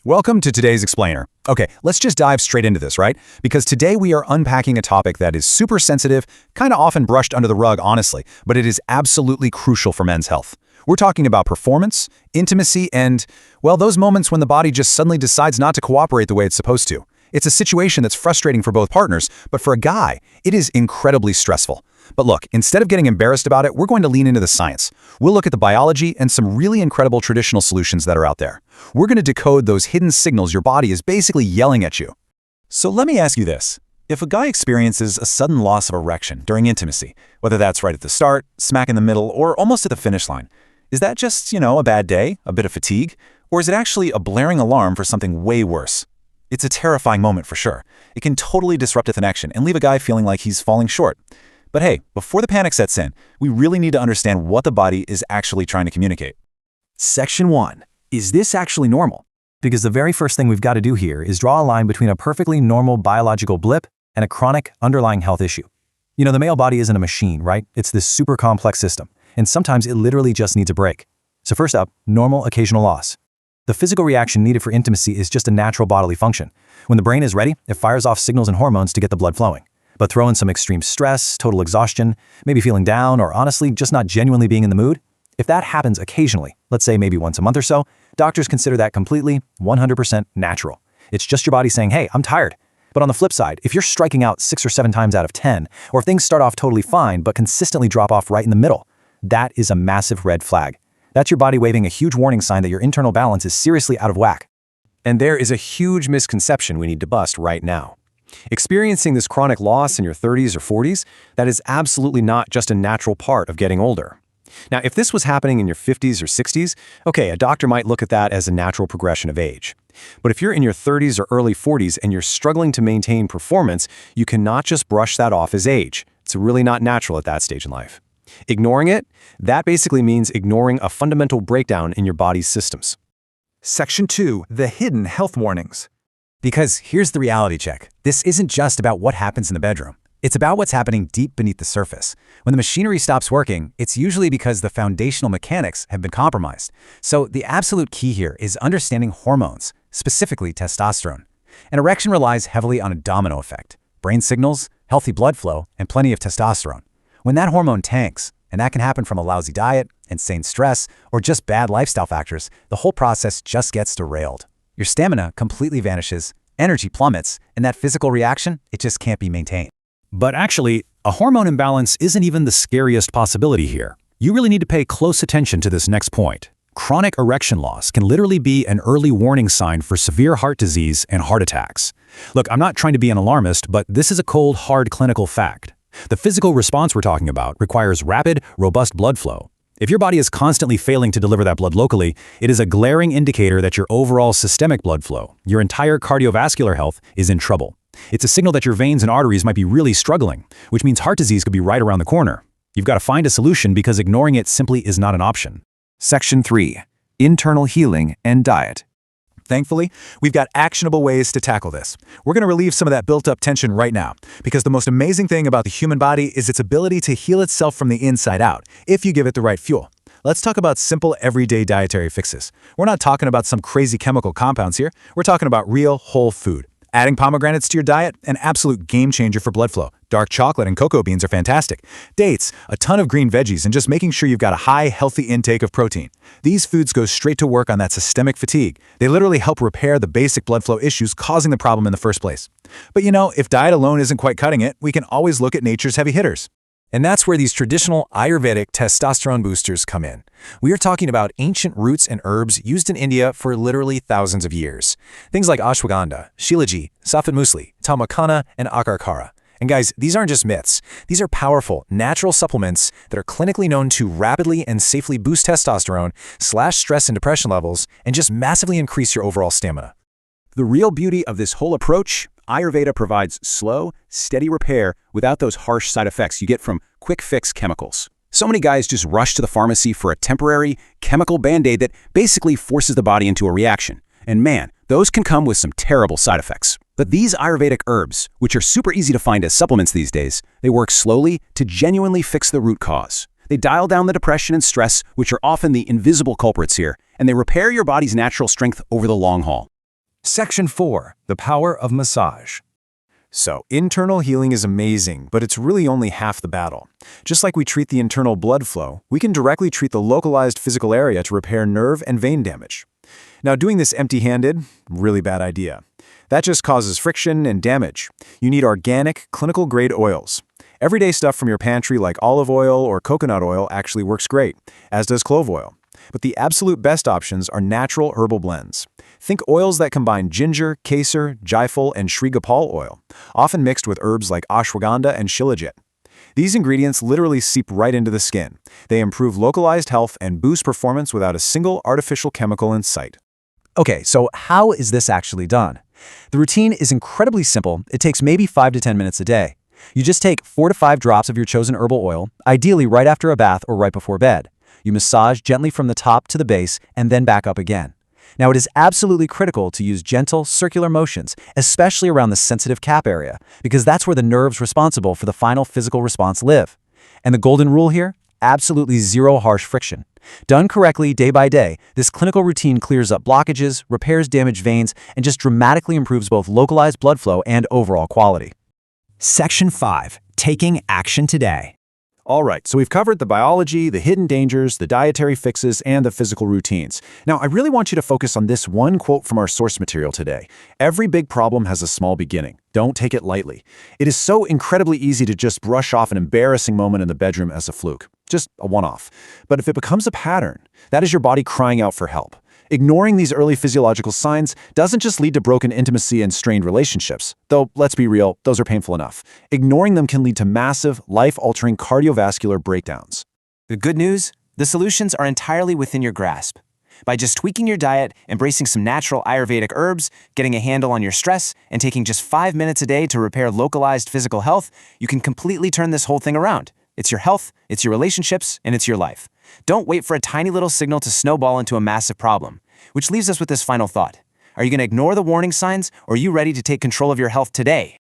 Welcome to today's explainer. Okay, let's just dive straight into this, right? Because today we are unpacking a topic that is super sensitive, kind of often brushed under the rug, honestly, but it is absolutely crucial for men's health. We're talking about performance, intimacy, and, well, those moments when the body just suddenly decides not to cooperate the way it's supposed to. It's a situation that's frustrating for both partners, but for a guy, it is incredibly stressful. But look, instead of getting embarrassed about it, we're going to lean into the science. We'll look at the biology and some really incredible traditional solutions that are out there. We're going to decode those hidden signals your body is basically yelling at you. So let me ask you this. If a guy experiences a sudden loss of erection during intimacy, whether that's right at the start, smack in the middle, or almost at the finish line, is that just, a bad day, a bit of fatigue? Or is it actually a blaring alarm for something way worse? It's a terrifying moment for sure. It can totally disrupt a connection and leave a guy feeling like he's falling short. But hey, before the panic sets in, we really need to understand what the body is actually trying to communicate. Section 1. Is this actually normal? Because the very first thing we've got to do here is draw a line between a perfectly normal biological blip and a chronic underlying health issue. The male body isn't a machine, right? It's this super complex system, and sometimes it literally just needs a break. So first up, normal occasional loss. The physical reaction needed for intimacy is just a natural bodily function. When the brain is ready, it fires off signals and hormones to get the blood flowing. But throw in some extreme stress, total exhaustion, maybe feeling down, or honestly just not genuinely being in the mood. If that happens occasionally, let's say maybe once a month or so, doctors consider that completely 100% natural. It's just your body saying, hey, I'm tired. But on the flip side, if you're striking out 6 or 7 times out of 10, or if things start off totally fine but consistently drop off right in the middle, that is a massive red flag. That's your body waving a huge warning sign that your internal balance is seriously out of whack. And there is a huge misconception we need to bust right now. Experiencing this chronic loss in your 30s or 40s, that is absolutely not just a natural part of getting older. Now, if this was happening in your 50s or 60s, okay, a doctor might look at that as a natural progression of age. But if you're in your 30s or early 40s and you're struggling to maintain performance, you cannot just brush that off as age. It's really not natural at that stage in life. Ignoring it, that basically means ignoring a fundamental breakdown in your body's systems. Section 2. The hidden health warnings. Because here's the reality check. This isn't just about what happens in the bedroom. It's about what's happening deep beneath the surface. When the machinery stops working, it's usually because the foundational mechanics have been compromised. So the absolute key here is understanding hormones, specifically testosterone. An erection relies heavily on a domino effect: brain signals, healthy blood flow, and plenty of testosterone. When that hormone tanks, and that can happen from a lousy diet, insane stress, or just bad lifestyle factors, the whole process just gets derailed. Your stamina completely vanishes, energy plummets, and that physical reaction, it just can't be maintained. But actually, a hormone imbalance isn't even the scariest possibility here. You really need to pay close attention to this next point. Chronic erection loss can literally be an early warning sign for severe heart disease and heart attacks. Look, I'm not trying to be an alarmist, but this is a cold, hard clinical fact. The physical response we're talking about requires rapid, robust blood flow. If your body is constantly failing to deliver that blood locally, it is a glaring indicator that your overall systemic blood flow, your entire cardiovascular health, is in trouble. It's a signal that your veins and arteries might be really struggling, which means heart disease could be right around the corner. You've got to find a solution because ignoring it simply is not an option. Section 3. Internal healing and diet. Thankfully, we've got actionable ways to tackle this. We're going to relieve some of that built-up tension right now, because the most amazing thing about the human body is its ability to heal itself from the inside out, if you give it the right fuel. Let's talk about simple, everyday dietary fixes. We're not talking about some crazy chemical compounds here. We're talking about real, whole food. Adding pomegranates to your diet, an absolute game changer for blood flow. Dark chocolate and cocoa beans are fantastic. Dates, a ton of green veggies, and just making sure you've got a high, healthy intake of protein. These foods go straight to work on that systemic fatigue. They literally help repair the basic blood flow issues causing the problem in the first place. But if diet alone isn't quite cutting it, we can always look at nature's heavy hitters. And that's where these traditional Ayurvedic testosterone boosters come in. We are talking about ancient roots and herbs used in India for literally thousands of years. Things like Ashwagandha, Shilajit, Safed Musli, Tamakana, and Akarkara. And guys, these aren't just myths. These are powerful, natural supplements that are clinically known to rapidly and safely boost testosterone, slash stress and depression levels, and just massively increase your overall stamina. The real beauty of this whole approach: Ayurveda provides slow, steady repair without those harsh side effects you get from quick-fix chemicals. So many guys just rush to the pharmacy for a temporary chemical band-aid that basically forces the body into a reaction. And man, those can come with some terrible side effects. But these Ayurvedic herbs, which are super easy to find as supplements these days, they work slowly to genuinely fix the root cause. They dial down the depression and stress, which are often the invisible culprits here, and they repair your body's natural strength over the long haul. Section 4. The power of massage. So, internal healing is amazing, but it's really only half the battle. Just like we treat the internal blood flow, we can directly treat the localized physical area to repair nerve and vein damage. Now, doing this empty-handed, really bad idea. That just causes friction and damage. You need organic, clinical-grade oils. Everyday stuff from your pantry like olive oil or coconut oil actually works great, as does clove oil. But the absolute best options are natural herbal blends. Think oils that combine ginger, kesar, jaifal, and Sri Gopal oil, often mixed with herbs like Ashwagandha and Shilajit. These ingredients literally seep right into the skin. They improve localized health and boost performance without a single artificial chemical in sight. Okay, so how is this actually done? The routine is incredibly simple. It takes maybe 5 to 10 minutes a day. You just take 4 to 5 drops of your chosen herbal oil, ideally right after a bath or right before bed. You massage gently from the top to the base and then back up again. Now, it is absolutely critical to use gentle, circular motions, especially around the sensitive cap area, because that's where the nerves responsible for the final physical response live. And the golden rule here? Absolutely zero harsh friction. Done correctly day by day, this clinical routine clears up blockages, repairs damaged veins, and just dramatically improves both localized blood flow and overall quality. Section 5. Taking action today. All right, so we've covered the biology, the hidden dangers, the dietary fixes, and the physical routines. Now, I really want you to focus on this one quote from our source material today. Every big problem has a small beginning. Don't take it lightly. It is so incredibly easy to just brush off an embarrassing moment in the bedroom as a fluke, just a one-off. But if it becomes a pattern, that is your body crying out for help. Ignoring these early physiological signs doesn't just lead to broken intimacy and strained relationships, though let's be real, those are painful enough. Ignoring them can lead to massive, life-altering cardiovascular breakdowns. The good news? The solutions are entirely within your grasp. By just tweaking your diet, embracing some natural Ayurvedic herbs, getting a handle on your stress, and taking just 5 minutes a day to repair localized physical health, you can completely turn this whole thing around. It's your health, it's your relationships, and it's your life. Don't wait for a tiny little signal to snowball into a massive problem. Which leaves us with this final thought. Are you going to ignore the warning signs, or are you ready to take control of your health today?